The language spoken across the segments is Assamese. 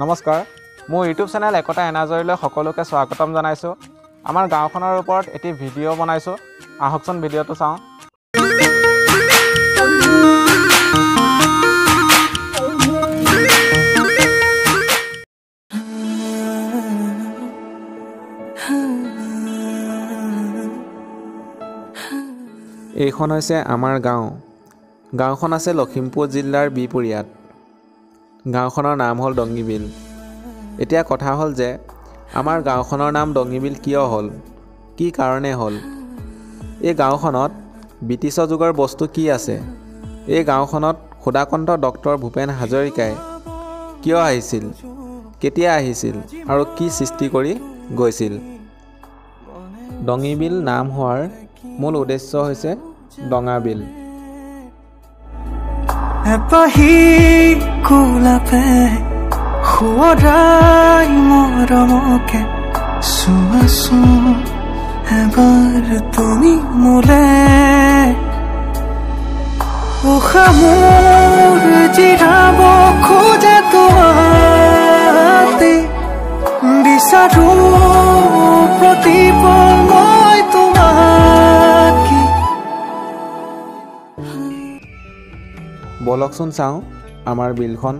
নমস্কাৰ মোৰ ইউটিউব চেনেল একতা এনাজৰীলৈ সকলোকে স্বাগতম জনাইছোঁ। আমাৰ গাঁওখনৰ ওপৰত এটি ভিডিঅ' বনাইছোঁ, আহকচোন ভিডিঅ'টো চাওঁ। এইখন হৈছে আমাৰ গাঁও। গাঁওখন আছে লখিমপুৰ জিলাৰ বিহপুৰীয়াত। গাঁওখনৰ নাম হ'ল ডঙিবিল। এতিয়া কথা হ'ল যে আমাৰ গাঁওখনৰ নাম ডঙিবিল কিয় হ'ল, কি কাৰণে হ'ল? এই গাঁওখনত ব্ৰিটিছৰ যুগৰ বস্তু কি আছে? এই গাঁওখনত সুধাকণ্ঠ ডক্টৰ ভূপেন হাজৰিকাই কিয় আহিছিল, কেতিয়া আহিছিল আৰু কি সৃষ্টি কৰি গৈছিল? ডঙিবিল নাম হোৱাৰ মূল উদ্দেশ্য হৈছে ডঙাবিল। এপাহি কোলাপে খুৱৰাই মৰমকে চোৱাচোন এবাৰ তুমি মোলে। উশাহ মোৰ জিৰাব খোজে তোমাতে, বিচাৰো প্ৰতিপল মই তোমাকে। বলকচোন চাওঁ আমাৰ বিলখন।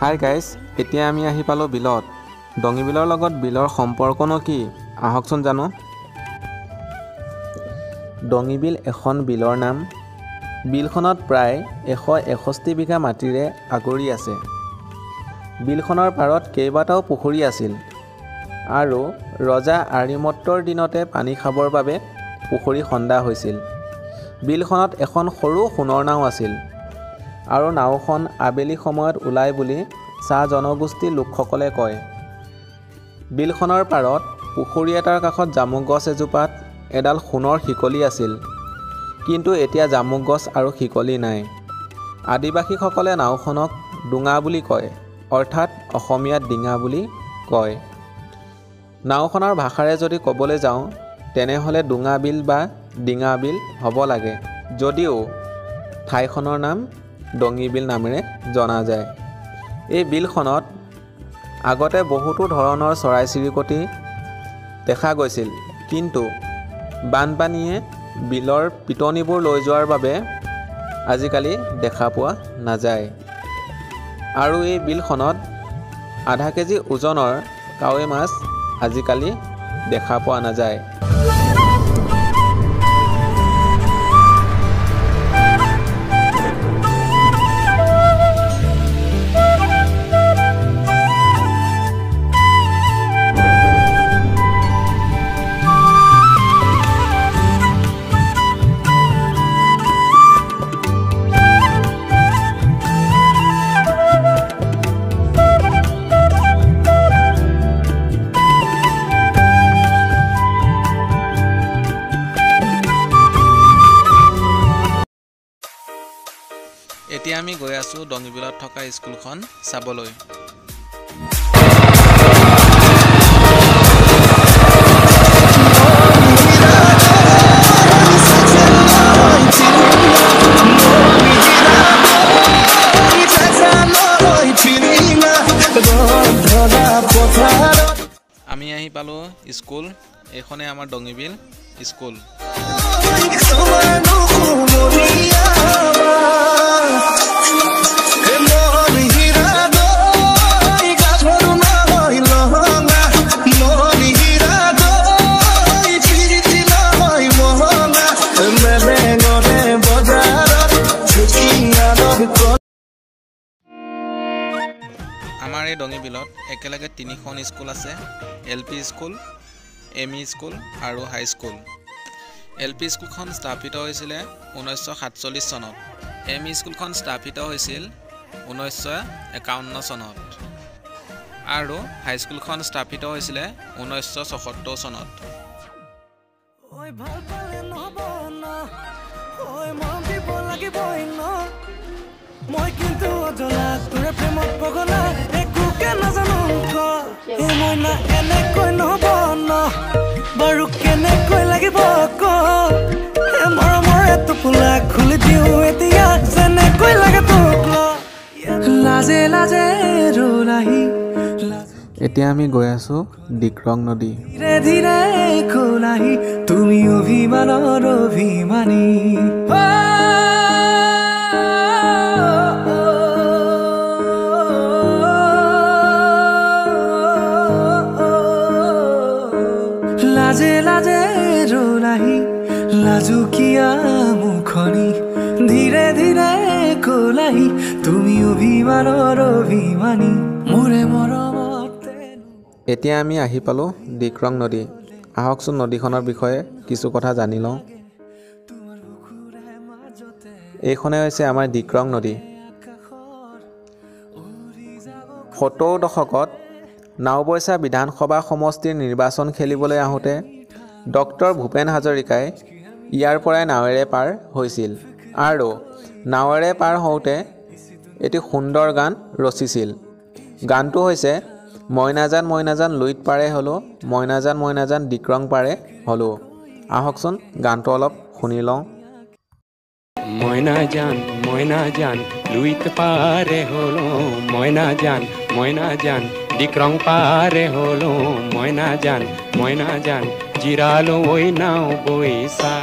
হাই গাইজ, এতিয়া আমি আহি পালোঁ বিলত। ডঙিবিলৰ লগত বিলৰ সম্পৰ্কনো কি, আহকচোন জানো। ডঙিবিল এখন বিলৰ নাম। বিলখনত প্ৰায় 161 বিঘা মাটিৰে আগুৰি আছে। বিলখনৰ পাৰত কেইবাটাও পুখুৰী আছিল আৰু ৰজা আৰিমত্তৰ দিনতে পানী খাবৰ বাবে পুখুৰী খন্দা হৈছিল। বিলখনত এখন সৰু সোণৰ নাও আছিল আৰু নাওখন আবেলি সময়ত ওলাই বুলি চাহ জনগোষ্ঠীৰ লোকসকলে কয়। বিলখনৰ পাৰত পুখুৰী এটাৰ কাষত জামুক গছ এজোপাত এডাল সোণৰ শিকলি আছিল, কিন্তু এতিয়া জামুক গছ আৰু শিকলি নাই। আদিবাসীসকলে নাওখনক ডোঙা বুলি কয়, অৰ্থাৎ অসমীয়াত ডিঙা বুলি কয়। নাওখনৰ ভাষাৰে যদি ক'বলৈ যাওঁ তেনেহ'লে ডোঙাবিল বা ডিঙাবিল হ'ব লাগে, যদিও ঠাইখনৰ নাম ডঙিবিল নামেৰে জনা যায়। এই বিলখনত আগতে বহুতো ধৰণৰ চৰাই চিৰিকটি দেখা গৈছিল, কিন্তু বানপানীয়ে বিলৰ পিটনিবোৰ লৈ যোৱাৰ বাবে আজিকালি দেখা পোৱা নাযায়। আৰু এই বিলখনত আধা কেজি ওজনৰ কাৱৈ মাছ আজিকালি দেখা পোৱা নাযায়। এতিয়া আমি গৈ আছোঁ ডঙিবিলত থকা স্কুলখন চাবলৈ। আমি আহি পালোঁ স্কুল। এইখনে আমাৰ ডঙিবিল স্কুল। আমাৰ এই ডঙিবিলত তিনিখন স্কুল আছে, LP স্কুল, ME স্কুল আৰু হাই স্কুল। LP স্কুলখন স্থাপিত হৈছিল 1947 চনত, ME স্কুলখন স্থাপিত হৈছিল 1951 চনত আৰু হাই স্কুলখন স্থাপিত হৈছিল 1974 চনত। ঐ ভাল পালে নহ'ব ন, ঐ মৰম দিব লাগিবই ন, মই কিন্তু অজলা তোৰে প্ৰেমত পগলা, একোকে নাজানো ক, এই মইনা এনেকৈ নহ'ব ন, বাৰু কেনেকৈ লাগিব ক, এই মৰমৰ এটোপোলা খুলি দিওঁ এতিয়া যেনেকৈ লাগে তোক ল, লাজে লাজে ৰোলাহি এতিয়া আমি গৈ আছো ডিক্ৰং নদী। ধীৰে ধীৰে খোলাহি তুমি অভিমানৰ অভিমানী, লাজে লাজে ৰোলাহি লাজুকীয়া মুখনি, ধীৰে ধীৰে খোলাহি তুমি অভিমানৰ অভিমানী, মোৰে মৰমত। এতিয়া আমি আহি পালোঁ ডিক্ৰং নদী। আহকচোন নদীখনৰ বিষয়ে কিছু কথা জানি লওঁ। এইখনে হৈছে আমাৰ ডিক্ৰং নদী। 70 দশকত নাওবৈচা বিধানসভা সমষ্টিৰ নিৰ্বাচন খেলিবলৈ আহোঁতে ডক্টৰ ভূপেন হাজৰিকাই ইয়াৰ পৰাই নাৱেৰে পাৰ হৈছিল আৰু নাৱেৰে পাৰ হওঁতে এটি সুন্দৰ গান ৰচিছিল। গানটো হৈছে মইনাজান মইনাজান লুইত পাৰে হ'লো, মইনাজান ডিক্ৰং পাৰে হ'লো। আহকচোন গানটো অলপ শুনি লওঁ। মইনাজান লুইত পাৰে হ'লো, মইনাজান ডিক্ৰং পাৰে হ'লো, মইনাজান জিৰালো ঐ নাও বৈচা,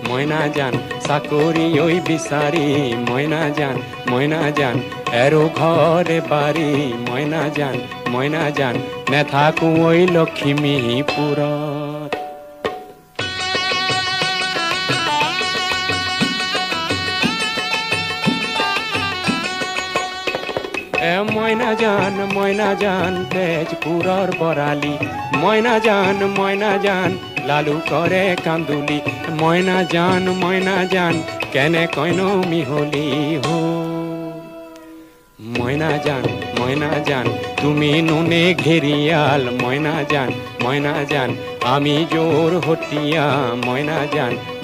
মইনাজান চাকৰি ঐ বিচাৰি, মইনাজান এৰো ঘৰে বাৰী, মইনাজান নেথাকো ঐ লখিমীপুৰত। মইনাজান তেজপুৰৰ বৰালি, মইনাজান লালু কৰে কান্দুলি, মইনাজান কেনে কইনো মিহলি হো, মইনাজান তুমি নুনে ঘেৰিয়াল, মইনাজান আমি জোৰ হতিয়া,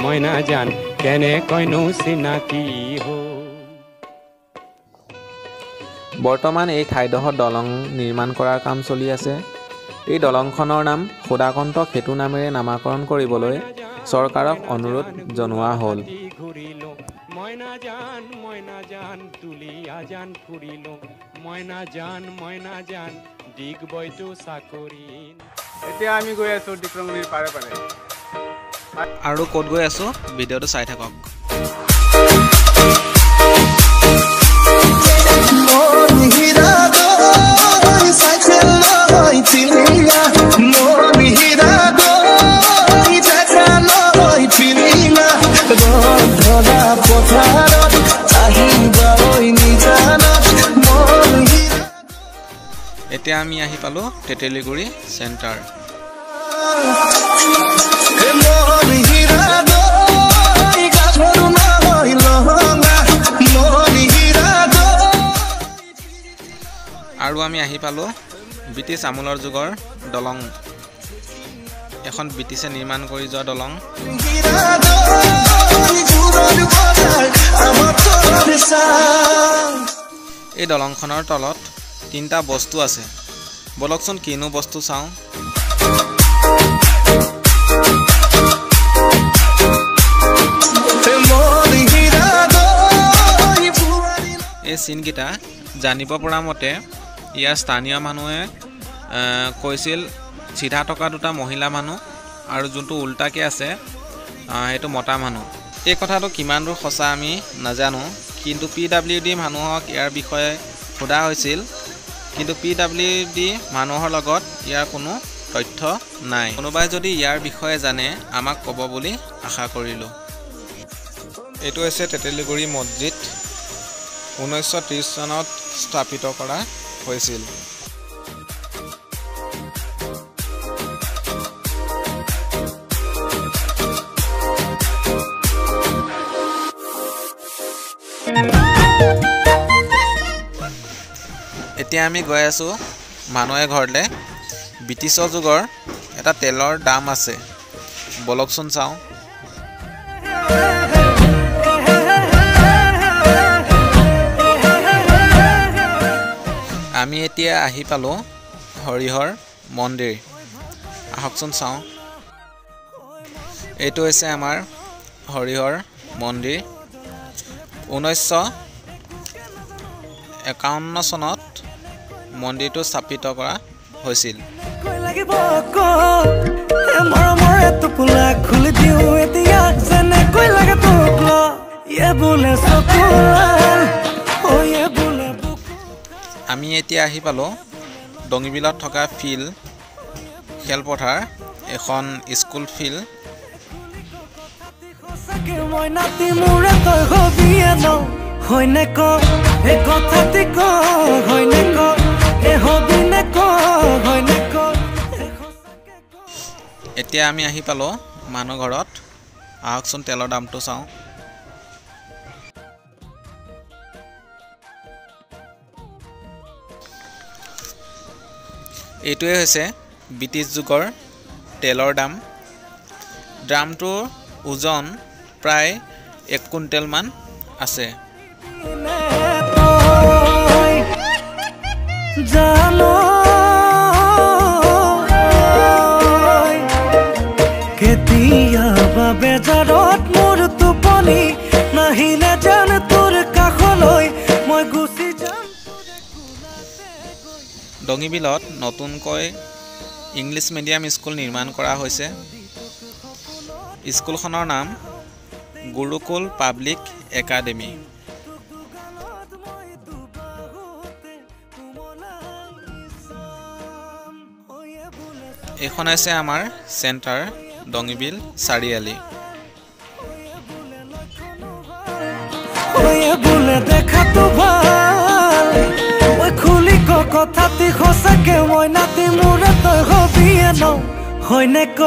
মইনাজান কেনে কইনো চিনাকি হো। বৰ্তমান এই ঠাইডোখৰত দলং নিৰ্মাণ কৰাৰ কাম চলি আছে। এই দলংখনৰ নাম সুদাকন্ত সেতু নামেৰে নামাকৰণ কৰিবলৈ চৰকাৰক অনুৰোধ জনোৱা হ'ল। মইনাজান তুলিয়াজান ফুৰিলো, মইনাজান ডিগবৈতো চাকৰি। এতিয়া আমি গৈ আছো ডিক্ৰং নদীৰ পাৰে পাৰে। আৰু ক'ত গৈ আছো ভিডিঅ'টো চাই থাকক। এতিয়া আমি আহি পালোঁ তেতেলীগুৰি চেণ্টাৰ। আৰু আমি আহি পালোঁ ব্ৰিটিছ আমোলৰ যুগৰ দলং, এখন ব্ৰিটিছে নিৰ্মাণ কৰি যোৱা দলং। এই দলংখনৰ তলত 3টা বস্তু আছে, বলকচোন কিনো বস্তু চাওঁ। এই চিনকেইটা জানিব পৰা মতে ইয়াৰ স্থানীয় মানুহে কৈছিল চিধা থকা 2টা মহিলা মানুহ আৰু যোনটো উল্টাকৈ আছে সেইটো মতা মানুহ। এই কথাটো কিমান দূৰ সঁচা আমি নাজানো, কিন্তু PWD মানুহক ইয়াৰ বিষয়ে সোধা হৈছিল, কিন্তু PWD মানুহৰ লগত ইয়াৰ কোনো তথ্য নাই। কোনোবাই যদি ইয়াৰ বিষয়ে জানে আমাক ক'ব বুলি আশা কৰিলোঁ। এইটো হৈছে তেতেলীগুৰি মছজিদ, 1930 চনত স্থাপিত কৰা হৈছিল। এতিয়া আমি গৈ আছোঁ মানুহে ঘৰলৈ। ব্ৰিটিছৰ যুগৰ এটা তেলৰ দাম আছে, বলকচোন চাওঁ। আমি এতিয়া আহি পালোঁ হৰিহৰ মন্দিৰ। আহকচোন চাওঁ। এইটো হৈছে আমাৰ হৰিহৰ মন্দিৰ। 1951 চনত মন্দিৰটো স্থাপিত কৰা হৈছিল। আমি এতিয়া আহি পালোঁ ডঙিবিলত থকা ফিল্ড, খেলপথাৰ, এখন স্কুল ফিল্ড। এতিয়া আমি আহি পালোঁ মানুহ ঘৰত। আহকচোন তেলৰ দামটো চাওঁ। এইটোৱে হৈছে ব্ৰিটিছ যুগৰ তেলৰ দাম। ড্ৰামটোৰ ওজন প্ৰায় 1 কুইণ্টেলমান আছে। বেজাৰত মোৰ টোপনি নাহিলে জান তোৰ কাষলৈ মই গুচি যাম। ডঙিবিলত নতুনকৈ ইংলিছ মিডিয়াম স্কুল নিৰ্মাণ কৰা হৈছে। স্কুলখনৰ নাম গুৰুকুল পাব্লিক একাডেমি। এইখন হৈছে আমাৰ চেণ্টাৰ ডঙিবিল চাৰিআলি। দেখাতো ভাল খুলি কথাটি সঁচাকে মই নাতি মোৰে তই হবিয়ে ন হয়নে ক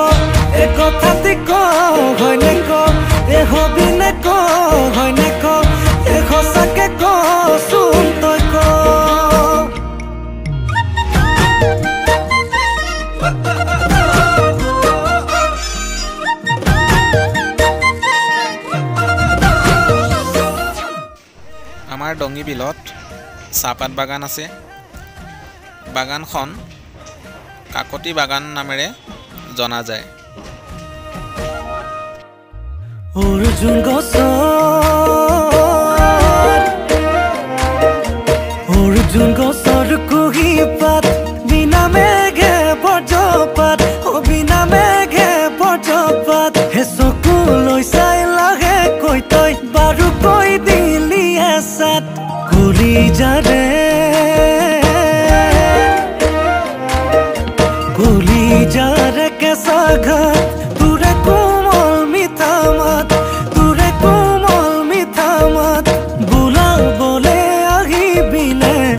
এ কথাটি ক হয়নে ক এ হবি নে ক হয়নে ক এ সঁচাকে ক চোন তই ক। আমাৰ ডঙিবিলত চাহপাত বাগান আছে। বাগানখন কাকতি বাগান নামেৰে জনা যায়। অৰ্জুন গছৰ